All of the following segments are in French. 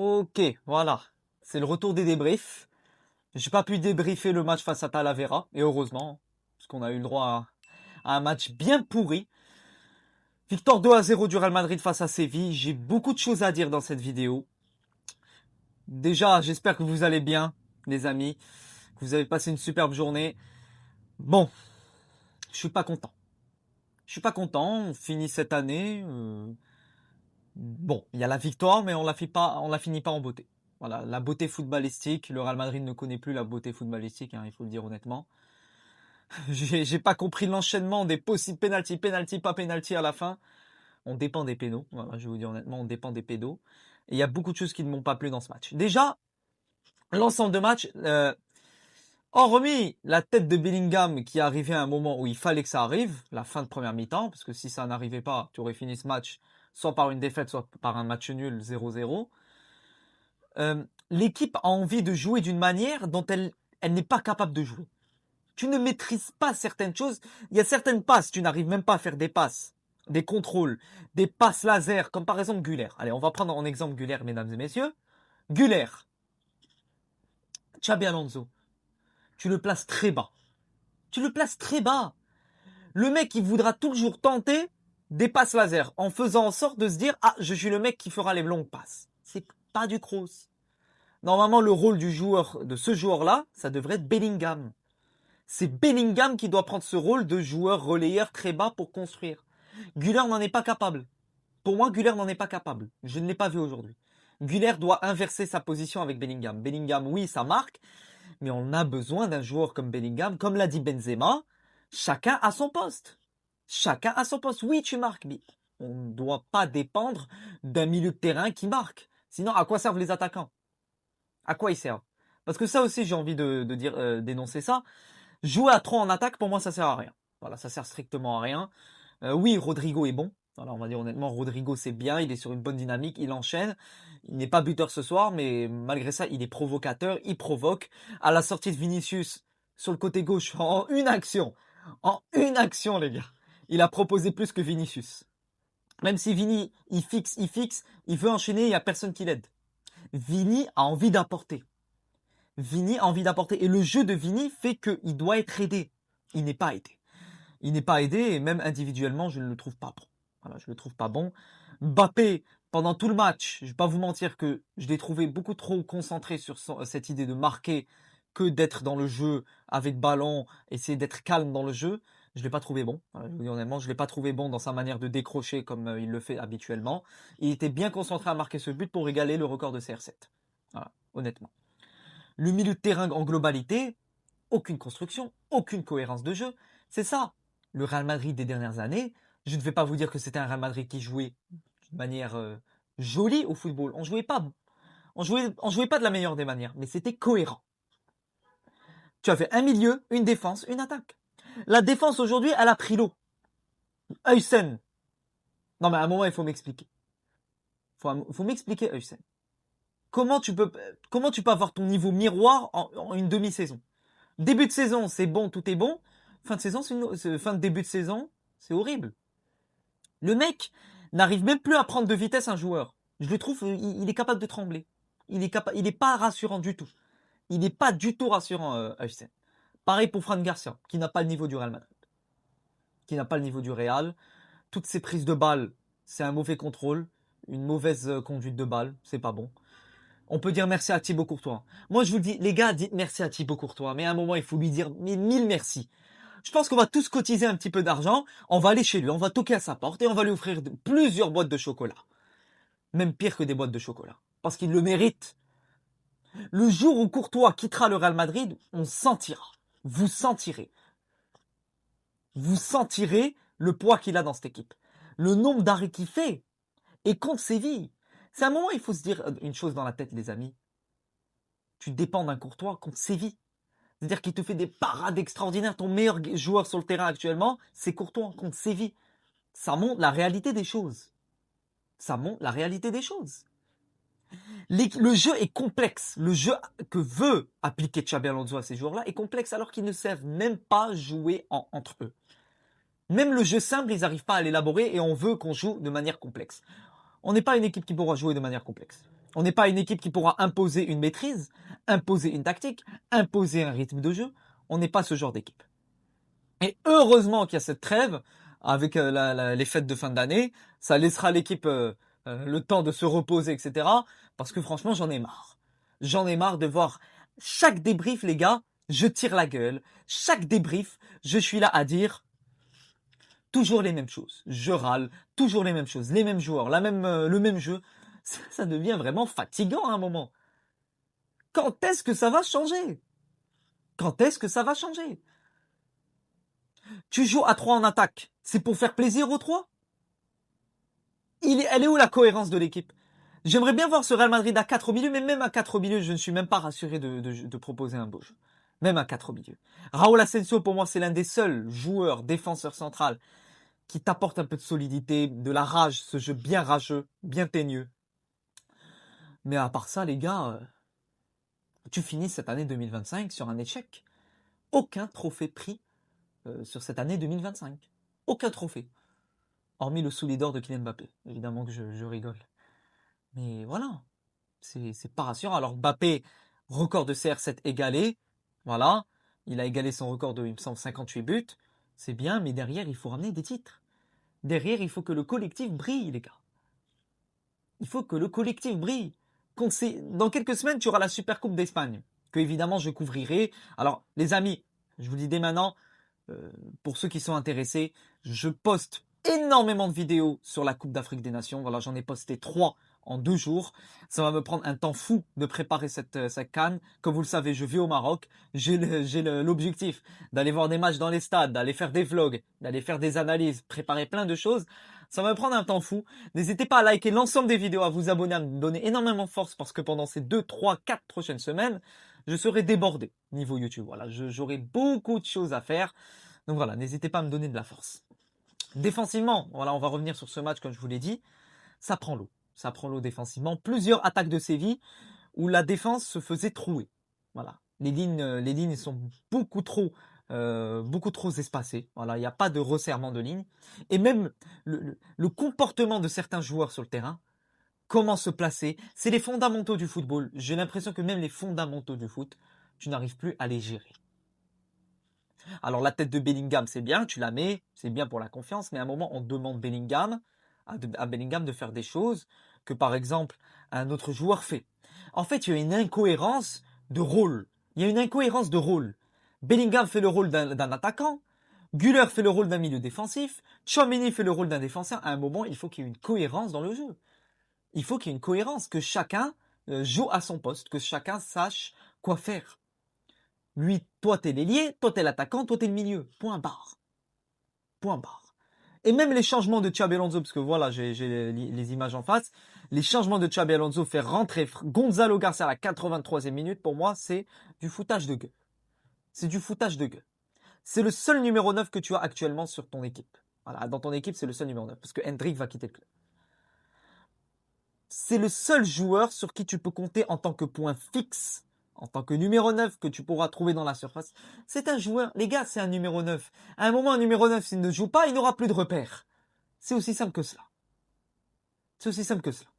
Ok, voilà. C'est le retour des débriefs. J'ai pas pu débriefer le match face à Talavera, et heureusement, parce qu'on a eu le droit à un match bien pourri. Victoire 2-0 du Real Madrid face à Séville. J'ai beaucoup de choses à dire dans cette vidéo. Déjà, j'espère que vous allez bien, les amis, que vous avez passé une superbe journée. Bon, je suis pas content. Je suis pas content, on finit cette année. Bon, il y a la victoire, mais on la finit pas en beauté. Voilà, la beauté footballistique, le Real Madrid ne connaît plus la beauté footballistique, hein, il faut le dire honnêtement. J'ai pas compris l'enchaînement des possibles penalty, penalty, pas penalty à la fin. On dépend des pénaux, voilà, je vais vous dire honnêtement, on dépend des pédos. Et il y a beaucoup de choses qui ne m'ont pas plu dans ce match. Déjà, l'ensemble de match, hormis la tête de Bellingham qui est arrivée à un moment où il fallait que ça arrive, la fin de première mi-temps, parce que si ça n'arrivait pas, tu aurais fini ce match soit par une défaite, soit par un match nul 0-0. L'équipe a envie de jouer d'une manière dont elle n'est pas capable de jouer. Tu ne maîtrises pas certaines choses. Il y a certaines passes, tu n'arrives même pas à faire des passes, des contrôles, des passes laser, comme par exemple Güler. Allez, on va prendre en exemple Güler, mesdames et messieurs. Güler, Xabi Alonso, tu le places très bas. Tu le places très bas. Le mec, il voudra toujours tenter des passes laser en faisant en sorte de se dire « Ah, je suis le mec qui fera les longues passes ». C'est pas du Kroos. Normalement, le rôle du joueur, de ce joueur-là, ça devrait être Bellingham. C'est Bellingham qui doit prendre ce rôle de joueur relayeur très bas pour construire. Güler n'en est pas capable. Pour moi, Güler n'en est pas capable. Je ne l'ai pas vu aujourd'hui. Güler doit inverser sa position avec Bellingham. Bellingham, oui, ça marque, mais on a besoin d'un joueur comme Bellingham. Comme l'a dit Benzema, chacun a son poste. Chacun a son poste. Oui, tu marques, mais on ne doit pas dépendre d'un milieu de terrain qui marque. Sinon, à quoi servent les attaquants? À quoi ils servent? Parce que ça aussi, j'ai envie de dire, dénoncer ça. Jouer à trop en attaque, pour moi, ça sert à rien. Voilà, ça sert strictement à rien. Oui, Rodrigo est bon. Voilà, on va dire honnêtement, Rodrigo c'est bien, il est sur une bonne dynamique, il enchaîne. Il n'est pas buteur ce soir, mais malgré ça, il est provocateur, il provoque. À la sortie de Vinicius, sur le côté gauche, en une action les gars, il a proposé plus que Vinicius. Même si Vini, il veut enchaîner, il n'y a personne qui l'aide. Vini a envie d'apporter. Vini a envie d'apporter. Et le jeu de Vini fait qu'il doit être aidé. Il n'est pas aidé. Il n'est pas aidé et même individuellement, je ne le trouve pas bon. Voilà, je le trouve pas bon. Mbappé, pendant tout le match, je vais pas vous mentir que je l'ai trouvé beaucoup trop concentré sur cette idée de marquer que d'être dans le jeu avec ballon, essayer d'être calme dans le jeu. Je l'ai pas trouvé bon. Voilà, je vous dis honnêtement, je l'ai pas trouvé bon dans sa manière de décrocher comme il le fait habituellement. Il était bien concentré à marquer ce but pour égaler le record de CR7. Voilà, honnêtement. Le milieu de terrain en globalité, aucune construction, aucune cohérence de jeu. C'est ça, le Real Madrid des dernières années. Je ne vais pas vous dire que c'était un Real Madrid qui jouait d'une manière jolie au football. On jouait pas de la meilleure des manières, mais c'était cohérent. Tu avais un milieu, une défense, une attaque. La défense aujourd'hui, elle a pris l'eau. Heusen. Non mais à un moment, il faut m'expliquer. Faut m'expliquer, Heusen. Comment tu peux avoir ton niveau miroir en une demi-saison? Début de saison, c'est bon, tout est bon. Fin de saison, fin de début de saison, c'est horrible. Le mec n'arrive même plus à prendre de vitesse un joueur. Je le trouve, il est capable de trembler. Il est pas rassurant du tout. Il n'est pas du tout rassurant, Heusen. Pareil pour Fran Garcia, qui n'a pas le niveau du Real Madrid. Qui n'a pas le niveau du Real. Toutes ses prises de balles, c'est un mauvais contrôle, une mauvaise conduite de balle, c'est pas bon. On peut dire merci à Thibaut Courtois. Moi, je vous le dis, les gars, dites merci à Thibaut Courtois. Mais à un moment, il faut lui dire mille merci. Je pense qu'on va tous cotiser un petit peu d'argent. On va aller chez lui, on va toquer à sa porte et on va lui offrir plusieurs boîtes de chocolat. Même pire que des boîtes de chocolat. Parce qu'il le mérite. Le jour où Courtois quittera le Real Madrid, on sentira. Vous sentirez. Vous sentirez le poids qu'il a dans cette équipe. Le nombre d'arrêts qu'il fait. Et contre Séville. C'est un moment, il faut se dire une chose dans la tête, les amis. Tu dépends d'un Courtois contre Séville. C'est-à-dire qu'il te fait des parades extraordinaires. Ton meilleur joueur sur le terrain actuellement, c'est Courtois contre Séville. Ça montre la réalité des choses. Ça montre la réalité des choses. Le jeu est complexe. Le jeu que veut appliquer Xabi Alonso à ces joueurs-là est complexe alors qu'ils ne savent même pas jouer entre eux. Même le jeu simple, ils n'arrivent pas à l'élaborer et on veut qu'on joue de manière complexe. On n'est pas une équipe qui pourra jouer de manière complexe. On n'est pas une équipe qui pourra imposer une maîtrise, imposer une tactique, imposer un rythme de jeu. On n'est pas ce genre d'équipe. Et heureusement qu'il y a cette trêve avec les fêtes de fin d'année. Ça laissera l'équipe le temps de se reposer, etc. Parce que franchement, j'en ai marre. J'en ai marre de voir chaque débrief, les gars, je tire la gueule. Chaque débrief, je suis là à dire toujours les mêmes choses. Je râle, toujours les mêmes choses, les mêmes joueurs, le même jeu. Ça devient vraiment fatigant à un moment. Quand est-ce que ça va changer? Quand est-ce que ça va changer? Tu joues à 3 en attaque, c'est pour faire plaisir aux 3? Elle est où la cohérence de l'équipe? J'aimerais bien voir ce Real Madrid à 4 au milieu, mais même à 4 au milieu, je ne suis même pas rassuré de proposer un beau jeu. Même à 4 au milieu. Raúl Asensio, pour moi, c'est l'un des seuls joueurs défenseurs central qui t'apporte un peu de solidité, de la rage, ce jeu bien rageux, bien teigneux. Mais à part ça, les gars, tu finis cette année 2025 sur un échec. Aucun trophée pris sur cette année 2025. Aucun trophée. Hormis le soulier d'or de Kylian Mbappé. Évidemment que je rigole. Mais voilà. C'est pas rassurant. Alors Mbappé, record de CR7 égalé. Voilà. Il a égalé son record de, il me semble, 58 buts. C'est bien, mais derrière, il faut ramener des titres. Derrière, il faut que le collectif brille, les gars. Il faut que le collectif brille. Dans quelques semaines, tu auras la Super Coupe d'Espagne, que évidemment je couvrirai. Alors, les amis, je vous le dis dès maintenant, pour ceux qui sont intéressés, je poste énormément de vidéos sur la Coupe d'Afrique des Nations. Voilà, j'en ai posté 3 en 2 jours. Ça va me prendre un temps fou de préparer cette CAN. Comme vous le savez, je vis au Maroc. J'ai l'objectif d'aller voir des matchs dans les stades, d'aller faire des vlogs, d'aller faire des analyses, préparer plein de choses. Ça va me prendre un temps fou. N'hésitez pas à liker l'ensemble des vidéos, à vous abonner, à me donner énormément de force parce que pendant ces 2, 3, 4 prochaines semaines, je serai débordé niveau YouTube. Voilà, j'aurai beaucoup de choses à faire. Donc voilà, n'hésitez pas à me donner de la force. Défensivement, voilà, on va revenir sur ce match comme je vous l'ai dit. Ça prend l'eau. Ça prend l'eau défensivement. Plusieurs attaques de Séville où la défense se faisait trouer. Voilà, les lignes sont beaucoup trop espacées. Voilà, il n'y a pas de resserrement de lignes. Et même le comportement de certains joueurs sur le terrain, comment se placer, c'est les fondamentaux du football. J'ai l'impression que même les fondamentaux du foot, tu n'arrives plus à les gérer. Alors la tête de Bellingham, c'est bien, tu la mets, c'est bien pour la confiance, mais à un moment, on demande à Bellingham de faire des choses que, par exemple, un autre joueur fait. En fait, il y a une incohérence de rôle. Il y a une incohérence de rôle. Bellingham fait le rôle d'un attaquant, Güler fait le rôle d'un milieu défensif, Tchouaméni fait le rôle d'un défenseur. À un moment, il faut qu'il y ait une cohérence dans le jeu. Il faut qu'il y ait une cohérence, que chacun joue à son poste, que chacun sache quoi faire. Lui, toi t'es l'ailier, toi t'es l'attaquant, toi t'es le milieu. Point barre. Point barre. Et même les changements de Xabi Alonso, parce que voilà, j'ai les images en face, les changements de Xabi Alonso faire rentrer Gonzalo Garcia à la 83e minute, pour moi, c'est du foutage de gueule. C'est du foutage de gueule. C'est le seul numéro 9 que tu as actuellement sur ton équipe. Voilà, dans ton équipe, c'est le seul numéro 9, parce que Hendrik va quitter le club. C'est le seul joueur sur qui tu peux compter en tant que point fixe, en tant que numéro 9 que tu pourras trouver dans la surface. C'est un joueur, les gars, c'est un numéro 9. À un moment, un numéro 9, s'il ne joue pas, il n'aura plus de repères. C'est aussi simple que cela. C'est aussi simple que cela.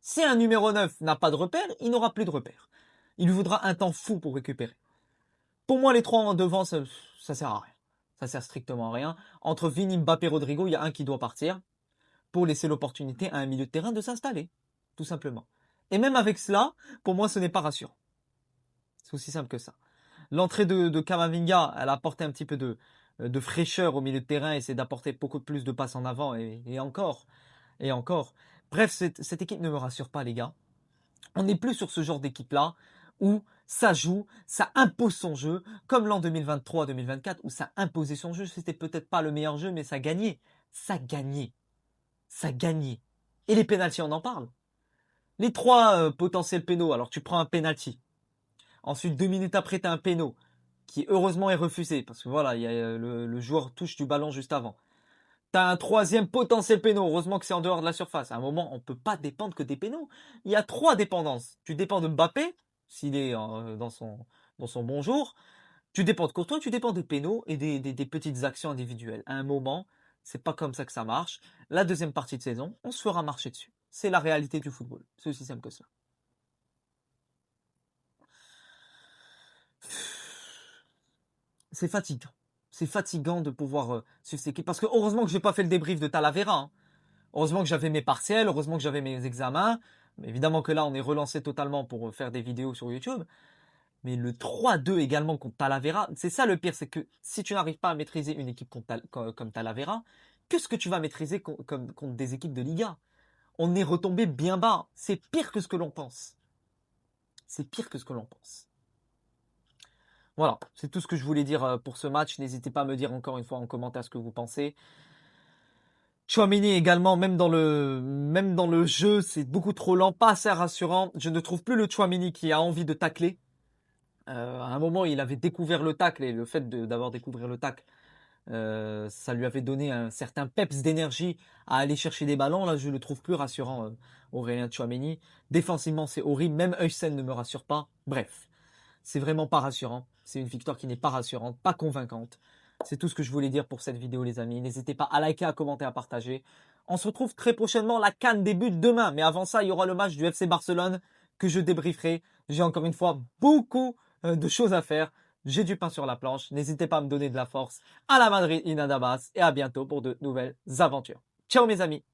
Si un numéro 9 n'a pas de repères, il n'aura plus de repères. Il lui faudra un temps fou pour récupérer. Pour moi, les 3 en devant, ça sert à rien. Ça sert strictement à rien. Entre Vini, Mbappé, Rodrigo, il y a un qui doit partir pour laisser l'opportunité à un milieu de terrain de s'installer, tout simplement. Et même avec cela, pour moi, ce n'est pas rassurant. C'est aussi simple que ça. L'entrée de Camavinga, elle a apporté un petit peu de fraîcheur au milieu de terrain et c'est d'apporter beaucoup plus de passes en avant et encore. Et encore. Bref, cette équipe ne me rassure pas, les gars. On n'est plus sur ce genre d'équipe-là où ça joue, ça impose son jeu, comme l'an 2023-2024 où ça imposait son jeu. C'était peut-être pas le meilleur jeu, mais ça gagnait. Ça gagnait. Ça gagnait. Et les pénaltys, on en parle. Les 3 potentiels pénaux, alors tu prends un penalty. Ensuite, 2 minutes après, tu as un péno qui heureusement est refusé parce que voilà, le joueur touche du ballon juste avant. Tu as un 3e potentiel péno, heureusement que c'est en dehors de la surface. À un moment, on ne peut pas dépendre que des pénaux. Il y a 3 dépendances. Tu dépends de Mbappé, s'il est dans son bon jour. Tu dépends de Courtois, tu dépends des pénaux et des petites actions individuelles. À un moment, c'est pas comme ça que ça marche. La deuxième partie de saison, on se fera marcher dessus. C'est la réalité du football. C'est aussi simple que ça. C'est fatigant. C'est fatigant de pouvoir suivre cette équipe. Parce que heureusement que j'ai pas fait le débrief de Talavera. Hein. Heureusement que j'avais mes partiels, heureusement que j'avais mes examens. Mais évidemment que là, on est relancé totalement pour faire des vidéos sur YouTube. Mais le 3-2 également contre Talavera, c'est ça le pire, c'est que si tu n'arrives pas à maîtriser une équipe comme Talavera, qu'est-ce que tu vas maîtriser contre des équipes de Liga? On est retombé bien bas. C'est pire que ce que l'on pense. C'est pire que ce que l'on pense. Voilà, c'est tout ce que je voulais dire pour ce match. N'hésitez pas à me dire encore une fois en commentaire ce que vous pensez. Tchouaméni également, même dans le jeu, c'est beaucoup trop lent, pas assez rassurant. Je ne trouve plus le Tchouaméni qui a envie de tacler. À un moment, il avait découvert le tacle et le fait d'avoir découvert le tacle, ça lui avait donné un certain peps d'énergie à aller chercher des ballons. Là, je le trouve plus rassurant, Aurélien Tchouaméni. Défensivement, c'est horrible. Même Heusen ne me rassure pas. Bref, c'est vraiment pas rassurant. C'est une victoire qui n'est pas rassurante, pas convaincante. C'est tout ce que je voulais dire pour cette vidéo, les amis. N'hésitez pas à liker, à commenter, à partager. On se retrouve très prochainement. La CAN débute demain. Mais avant ça, il y aura le match du FC Barcelone que je débrieferai. J'ai encore une fois beaucoup de choses à faire. J'ai du pain sur la planche. N'hésitez pas à me donner de la force. À la Madrid, Inadabas. Et à bientôt pour de nouvelles aventures. Ciao mes amis.